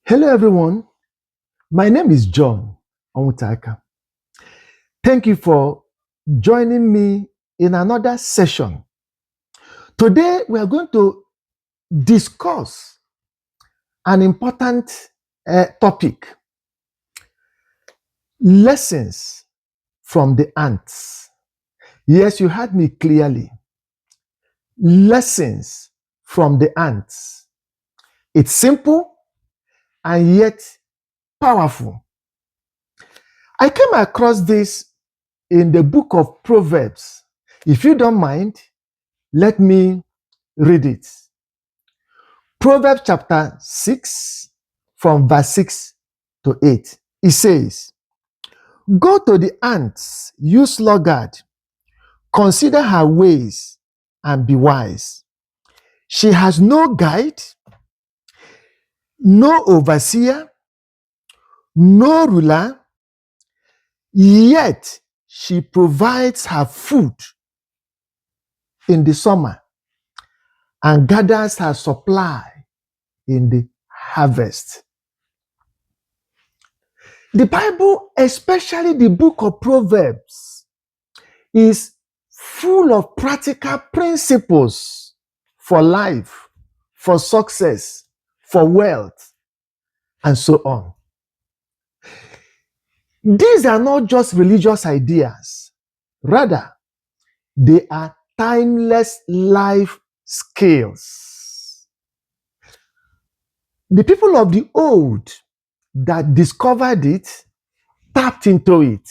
Hello, everyone. My name is John Onwutaka. Thank you for joining me in another session. Today, we are going to discuss an important topic: lessons from the ants. Yes, you heard me clearly. Lessons from the ants. It's simple and yet powerful. I came across this in the book of Proverbs. If you don't mind, let me read it. Proverbs chapter 6, from verse 6 to 8. It says, "Go to the ants, you sluggard, consider her ways and be wise. She has no guide, no overseer, no ruler, yet she provides her food in the summer and gathers her supply in the harvest." The Bible, especially the book of Proverbs, is full of practical principles for life, for success, for wealth, and so on. These are not just religious ideas. Rather, they are timeless life skills. The people of the old that discovered it tapped into it.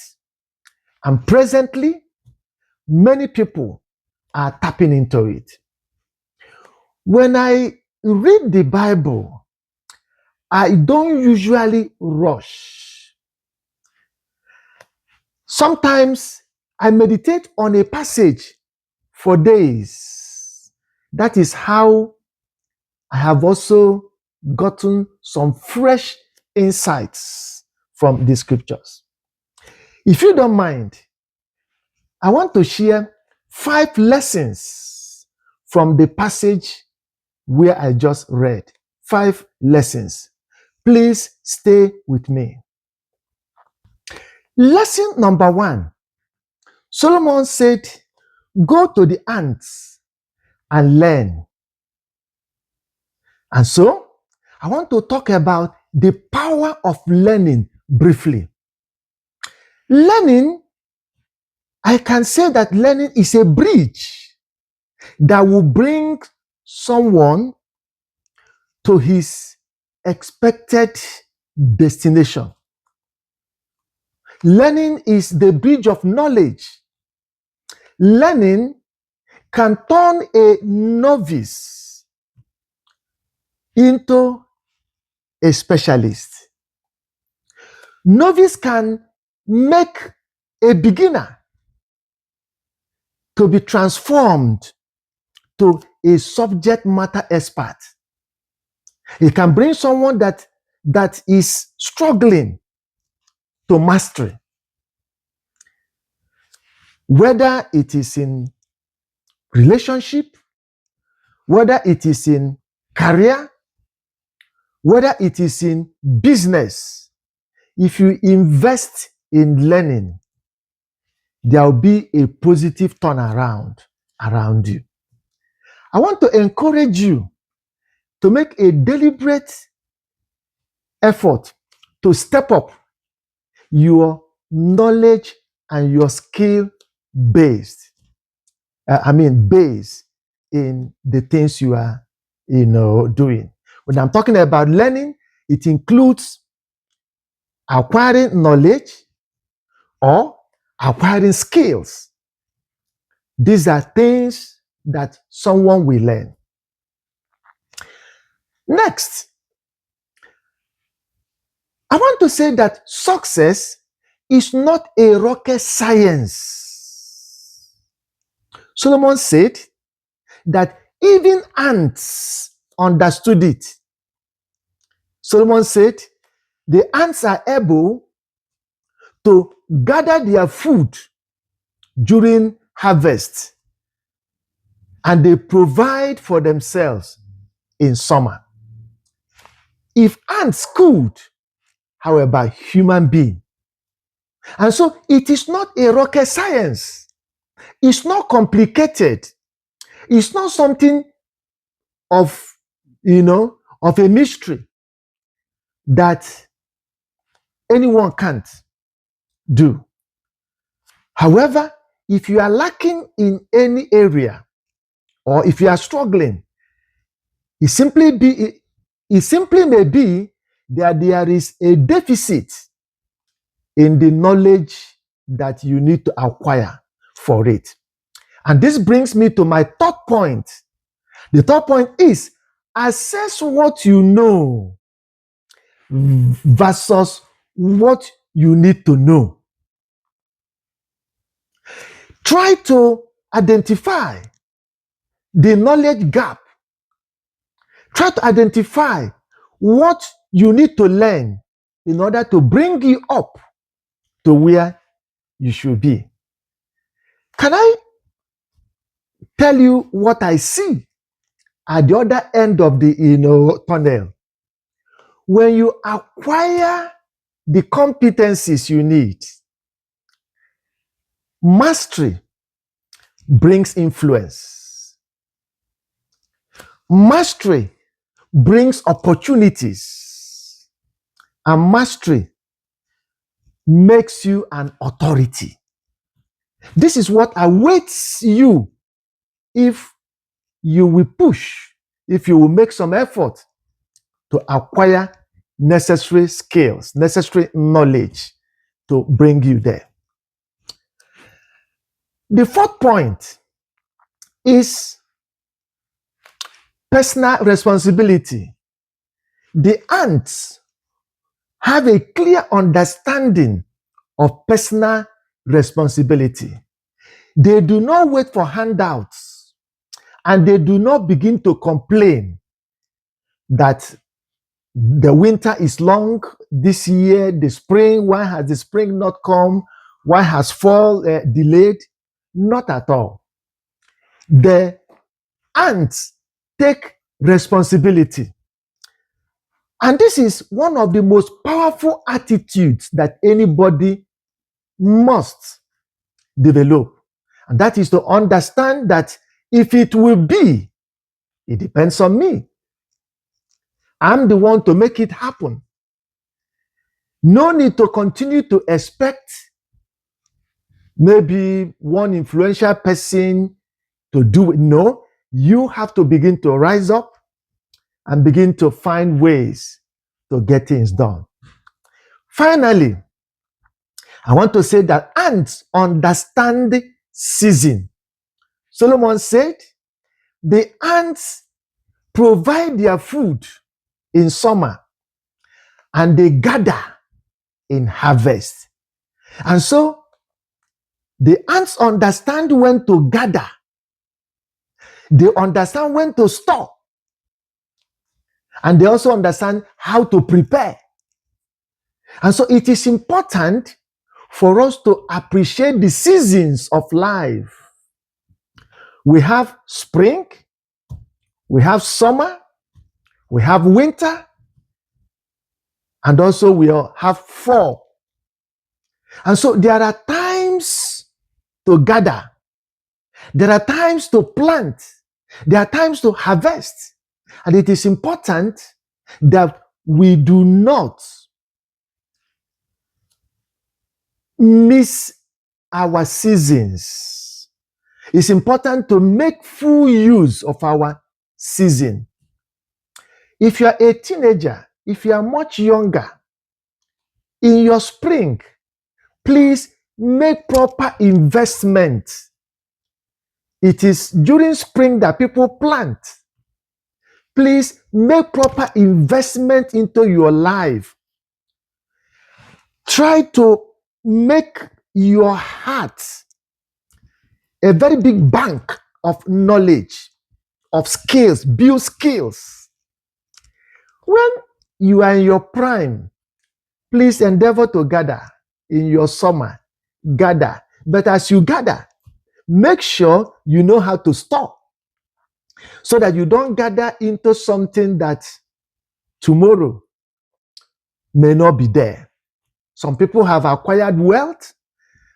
And presently, many people are tapping into it. When I read the Bible, I don't usually rush. Sometimes I meditate on a passage for days. That is how I have also gotten some fresh insights from the scriptures. If you don't mind, I want to share 5 lessons from the passage where I just read. 5 lessons. Please stay with me. Lesson number 1. Solomon said, "Go to the ants and learn." And so, I want to talk about the power of learning briefly. Learning, I can say that learning is a bridge that will bring someone to his expected destination. Learning is the bridge of knowledge. Learning can turn a novice into a specialist. Novice can make a beginner to be transformed to a subject matter expert. It can bring someone that is struggling to mastery. Whether it is in relationship, whether it is in career, whether it is in business, if you invest in learning, there will be a positive turnaround around you. I want to encourage you to make a deliberate effort to step up your knowledge and your skill base in the things you are doing. When I'm talking about learning, it includes acquiring knowledge or acquiring skills. These are things that someone will learn. Next, I want to say that success is not a rocket science. Solomon said that even ants understood it. Solomon said the ants are able to gather their food during harvest, and they provide for themselves in summer. If ants could, however, human being. And so it is not a rocket science. It's not complicated. It's not something of, of a mystery that anyone can't do. However, if you are lacking in any area, or if you are struggling, it simply may be that there is a deficit in the knowledge that you need to acquire for it. And this brings me to my third point. The third point is assess what you know versus what you need to know. Try to identify the knowledge gap. Try to identify what you need to learn in order to bring you up to where you should be. Can I tell you what I see at the other end of the tunnel? When you acquire the competencies you need, mastery brings influence. Mastery brings opportunities. And mastery makes you an authority. This is what awaits you if you will push, if you will make some effort to acquire necessary skills, necessary knowledge to bring you there. The fourth point is personal responsibility. The ants have a clear understanding of personal responsibility. They do not wait for handouts, and they do not begin to complain that the winter is long this year, the spring, why has the spring not come? Why has fall delayed? Not at all. The ants take responsibility. And this is one of the most powerful attitudes that anybody must develop. And that is to understand that if it will be, it depends on me. I'm the one to make it happen. No need to continue to expect maybe one influential person to do it. No, you have to begin to rise up and begin to find ways to get things done. Finally, I want to say that ants understand season. Solomon said, the ants provide their food in summer and they gather in harvest. And so the ants understand when to gather. They understand when to store. And they also understand how to prepare. And so it is important for us to appreciate the seasons of life. We have spring, we have summer, we have winter, and also we have fall. And so there are times to gather. There are times to plant. There are times to harvest. And it is important that we do not miss our seasons. It's important to make full use of our season. If you are a teenager, if you are much younger, in your spring, please make proper investment. It is during spring that people plant. Please make proper investment into your life. Try to make your heart a very big bank of knowledge, of skills, build skills. When you are in your prime, please endeavor to gather. In your summer, gather. But as you gather, make sure you know how to stop so that you don't gather into something that tomorrow may not be there. Some people have acquired wealth,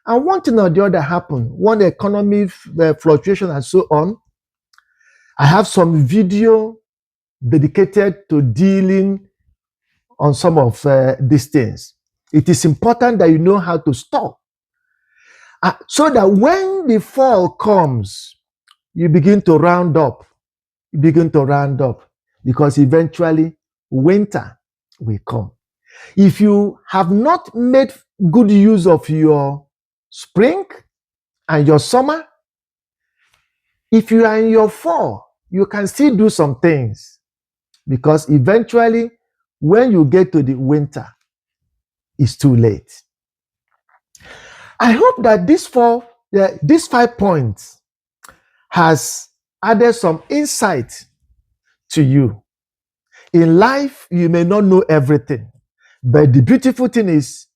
and one thing or the other happen. One economy fluctuation and so on. I have some video dedicated to dealing on some of these things. It is important that you know how to stop, so that when the fall comes, you begin to round up. You begin to round up, because eventually winter will come. If you have not made good use of your spring and your summer, if you are in your fall, you can still do some things, because eventually when you get to the winter, it's too late. I hope that these 5 points has added some insight to you. In life, you may not know everything, but the beautiful thing is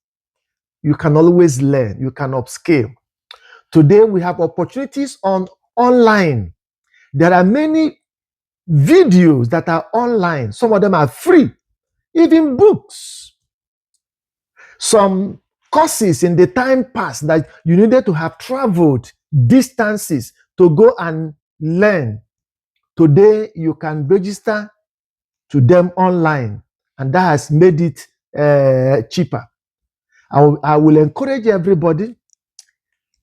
you can always learn, you can upscale. Today, we have opportunities online. There are many videos that are online. Some of them are free, even books. Some courses in the time past that you needed to have traveled distances to go and learn. Today, you can register to them online, and that has made it cheaper. I will encourage everybody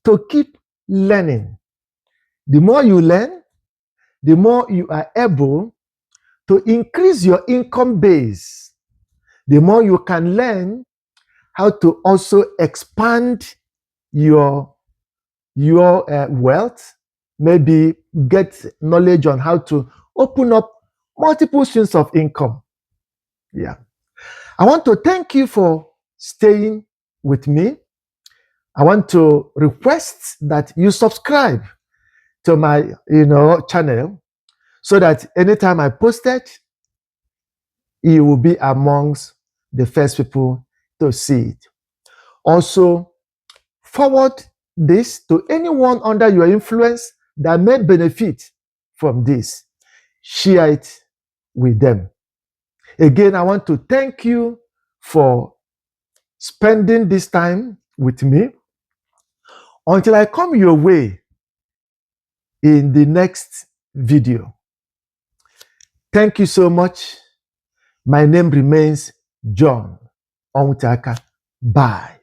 to keep learning. The more you learn, the more you are able to increase your income base. The more you can learn how to also expand your wealth, maybe get knowledge on how to open up multiple streams of income. Yeah. I want to thank you for staying with me. I want to request that you subscribe to my channel, so that anytime I post it, you will be amongst the first people to see it. Also, forward this to anyone under your influence that may benefit from this. Share it with them. Again, I want to thank you for spending this time with me. Until I come your way in the next video. Thank you so much. My name remains John Onwutaka. Bye.